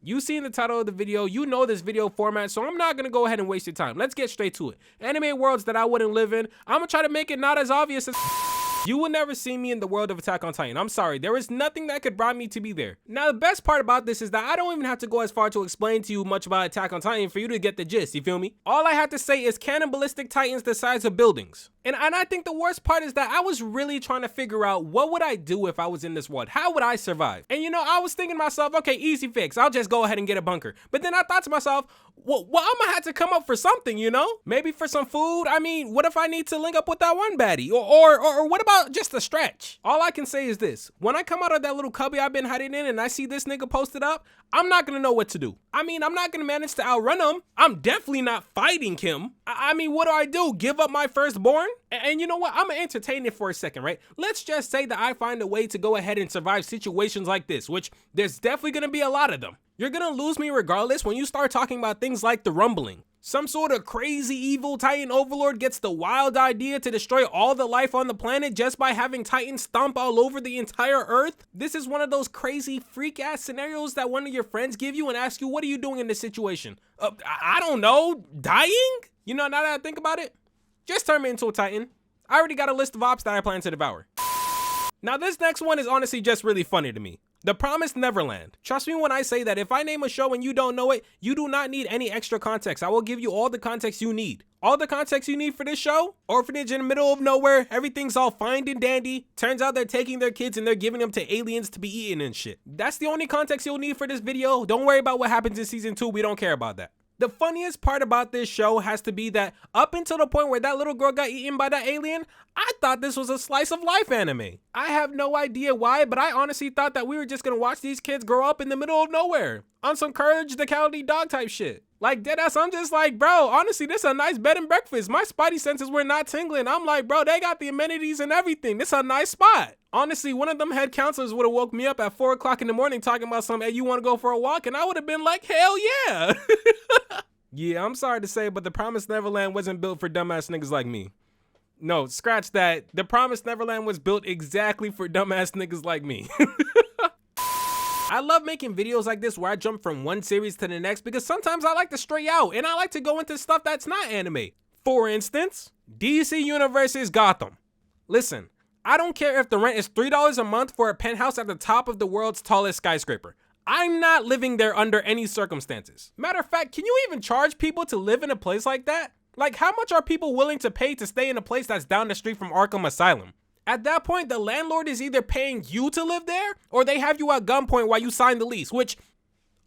You seen the title of the video, you know this video format, so I'm not gonna go ahead and waste your time. Let's get straight to it. Anime worlds that I wouldn't live in, I'm gonna try to make it not as obvious as you will never see me in the world of Attack on Titan. I'm sorry, there is nothing that could bribe me to be there. Now, the best part about this is that I don't even have to go as far to explain to you much about Attack on Titan for you to get the gist, you feel me? All I have to say is cannibalistic titans the size of buildings. And I think the worst part is that I was really trying to figure out what would I do if I was in this world? How would I survive? And you know, I was thinking to myself, okay, easy fix. I'll just go ahead and get a bunker. But then I thought to myself, well, I'm gonna have to come up for something, you know? Maybe for some food. I mean, what if I need to link up with that one baddie? Or what about just a stretch? All I can say is this. When I come out of that little cubby I've been hiding in and I see this nigga posted up, I'm not gonna know what to do. I mean, I'm not gonna manage to outrun him. I'm definitely not fighting him. I mean, what do? Give up my firstborn? And you know what? I'm gonna entertain it for a second, right? Let's just say that I find a way to go ahead and survive situations like this, which there's definitely gonna be a lot of them. You're gonna lose me regardless when you start talking about things like the rumbling. Some sort of crazy evil Titan overlord gets the wild idea to destroy all the life on the planet just by having Titans stomp all over the entire earth. This is one of those crazy freak ass scenarios that one of your friends give you and ask you, what are you doing in this situation? I don't know, dying? You know, now that I think about it, just turn me into a Titan. I already got a list of ops that I plan to devour. Now this next one is honestly just really funny to me. The Promised Neverland. Trust me when I say that if I name a show and you don't know it, you do not need any extra context. I will give you all the context you need. All the context you need for this show, orphanage in the middle of nowhere, everything's all fine and dandy. Turns out they're taking their kids and they're giving them to aliens to be eaten and shit. That's the only context you'll need for this video. Don't worry about what happens in season 2. We don't care about that. The funniest part about this show has to be that up until the point where that little girl got eaten by that alien, I thought this was a slice of life anime. I have no idea why, but I honestly thought that we were just gonna watch these kids grow up in the middle of nowhere on some Courage the Cowardly Dog type shit. Like deadass, I'm just like, bro, honestly, this is a nice bed and breakfast. My spidey senses were not tingling. I'm like, bro, they got the amenities and everything. This is a nice spot. Honestly, one of them head counselors would have woke me up at 4 o'clock in the morning talking about some, hey, you want to go for a walk? And I would have been like, hell yeah. Yeah, I'm sorry to say, but The Promised Neverland wasn't built for dumbass niggas like me. No, scratch that. The Promised Neverland was built exactly for dumbass niggas like me. I love making videos like this where I jump from one series to the next because sometimes I like to stray out and I like to go into stuff that's not anime. For instance, DC Universe's Gotham. Listen, I don't care if the rent is $3 a month for a penthouse at the top of the world's tallest skyscraper. I'm not living there under any circumstances. Matter of fact, can you even charge people to live in a place like that? Like, how much are people willing to pay to stay in a place that's down the street from Arkham Asylum? At that point, the landlord is either paying you to live there, or they have you at gunpoint while you sign the lease, which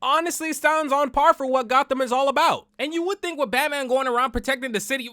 honestly sounds on par for what Gotham is all about. And you would think with Batman going around protecting the city...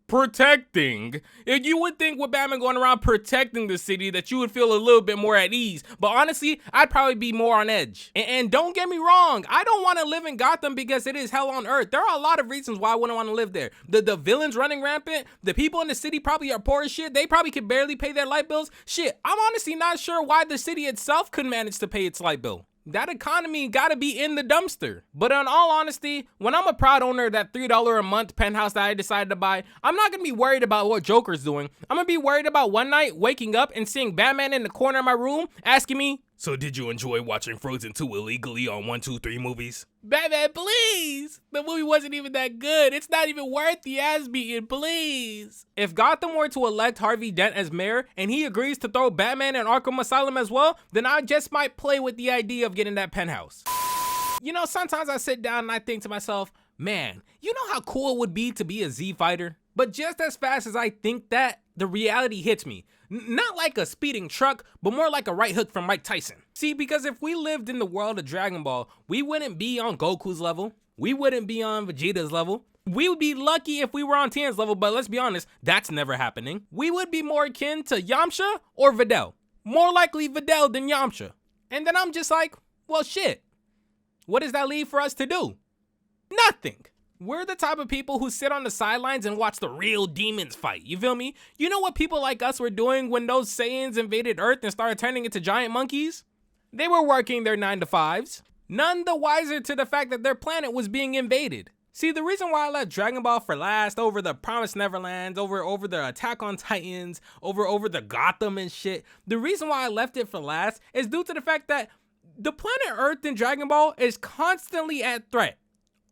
You would think with Batman going around protecting the city that you would feel a little bit more at ease. But honestly, I'd probably be more on edge. And don't get me wrong, I don't want to live in Gotham because it is hell on earth. There are a lot of reasons why I wouldn't want to live there. The villains running rampant, the people in the city probably are poor as shit. They probably could barely pay their light bills. Shit, I'm honestly not sure why the city itself couldn't manage to pay its light bill. That economy gotta be in the dumpster. But in all honesty, when I'm a proud owner of that $3 a month penthouse that I decided to buy, I'm not gonna be worried about what Joker's doing. I'm gonna be worried about one night waking up and seeing Batman in the corner of my room asking me, so did you enjoy watching Frozen 2 illegally on 1, 2, 3 movies? Batman, please! The movie wasn't even that good. It's not even worth the ass beating, please. If Gotham were to elect Harvey Dent as mayor and he agrees to throw Batman in Arkham Asylum as well, then I just might play with the idea of getting that penthouse. You know, sometimes I sit down and I think to myself, man, you know how cool it would be to be a Z fighter? But just as fast as I think that, the reality hits me. Not like a speeding truck, but more like a right hook from Mike Tyson. See, because if we lived in the world of Dragon Ball, we wouldn't be on Goku's level. We wouldn't be on Vegeta's level. We would be lucky if we were on Tien's level, but let's be honest, that's never happening. We would be more akin to Yamcha or Videl. More likely Videl than Yamcha. And then I'm just like, well shit. What does that leave for us to do? Nothing. We're the type of people who sit on the sidelines and watch the real demons fight, you feel me? You know what people like us were doing when those Saiyans invaded Earth and started turning into giant monkeys? They were working their 9 to 5s, none the wiser to the fact that their planet was being invaded. See, the reason why I left Dragon Ball for last over the Promised Neverlands, over the Attack on Titans, over the Gotham and shit, the reason why I left it for last is due to the fact that The planet Earth in Dragon Ball is constantly at threat,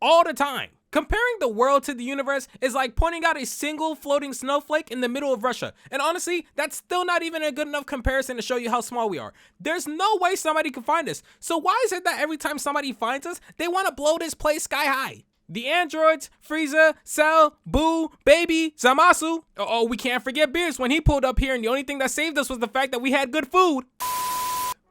all the time. Comparing the world to the universe is like pointing out a single floating snowflake in the middle of Russia. And honestly, that's still not even a good enough comparison to show you how small we are. There's no way somebody can find us. So why is it that every time somebody finds us, they want to blow this place sky high? The androids, Frieza, Cell, Boo, Baby, Zamasu. Oh, we can't forget Beerus when he pulled up here and the only thing that saved us was the fact that we had good food.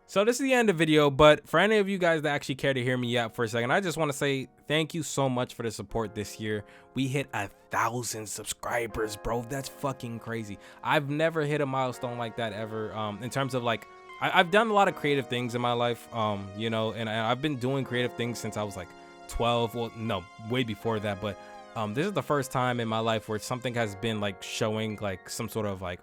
So this is the end of the video, but for any of you guys that actually care to hear me out for a second, I just want to say thank you so much for the support this year. We hit 1,000 subscribers, bro. That's fucking crazy. I've never hit a milestone like that ever. In terms of like, I've done a lot of creative things in my life, you know, and I've been doing creative things since I was like 12. Well, no, way before that. But this is the first time in my life where something has been like showing like some sort of like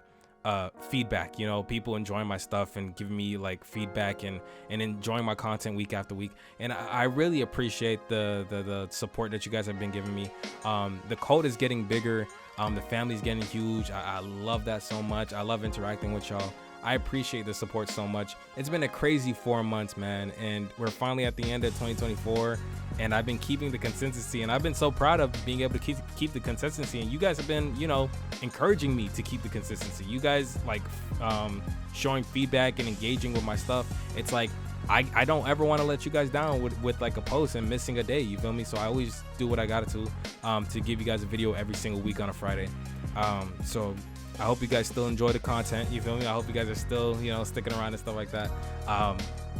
feedback, you know, people enjoying my stuff and giving me like feedback and enjoying my content week after week. And I really appreciate the support that you guys have been giving me. The cult is getting bigger. The family's getting huge. I love that so much. I love interacting with y'all. I appreciate the support so much. It's been a crazy 4 months, man, and we're finally at the end of 2024, and I've been keeping the consistency, and I've been so proud of being able to keep the consistency, and you guys have been, you know, encouraging me to keep the consistency. You guys like showing feedback and engaging with my stuff. It's like I don't ever want to let you guys down with like a post and missing a day, you feel me? So I always do what I gotta to give you guys a video every single week on a Friday. So I hope you guys still enjoy the content, you feel me? I hope you guys are still, you know, sticking around and stuff like that.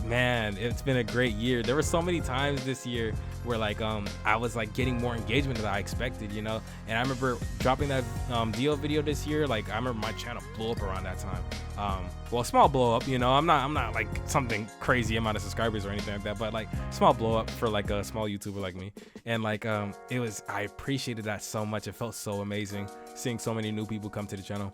Man, it's been a great year. There were so many times this year where like I was like getting more engagement than I expected, you know. And I remember dropping that Dio video this year. Like I remember my channel blew up around that time. Well, small blow up, you know. I'm not like something crazy amount of subscribers or anything like that, but like small blow up for like a small YouTuber like me. And like I appreciated that so much. It felt so amazing seeing so many new people come to the channel.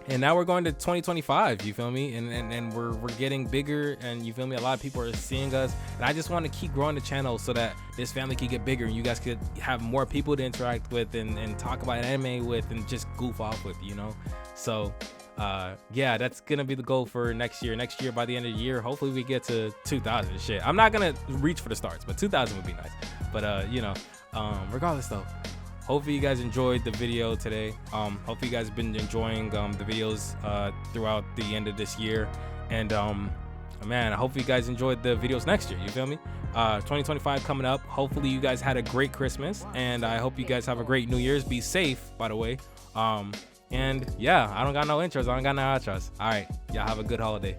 And now we're going to 2025, you feel me? And we're getting bigger, and you feel me? A lot of people are seeing us, and I just want to keep growing the channel so that this family can get bigger and you guys could have more people to interact with and talk about anime with and just goof off with, you know? So yeah, that's gonna be the goal for next year. Next year, by the end of the year, hopefully we get to 2,000. Shit, I'm not gonna reach for the stars, but 2,000 would be nice. But you know, regardless though, hopefully you guys enjoyed the video today. Hopefully you guys have been enjoying the videos throughout the end of this year. And man, I hope you guys enjoyed the videos next year, you feel me? 2025 coming up. Hopefully you guys had a great Christmas, and I hope you guys have a great New Year's. Be safe, by the way. And yeah, I don't got no intros, I don't got no outros. All right, y'all have a good holiday.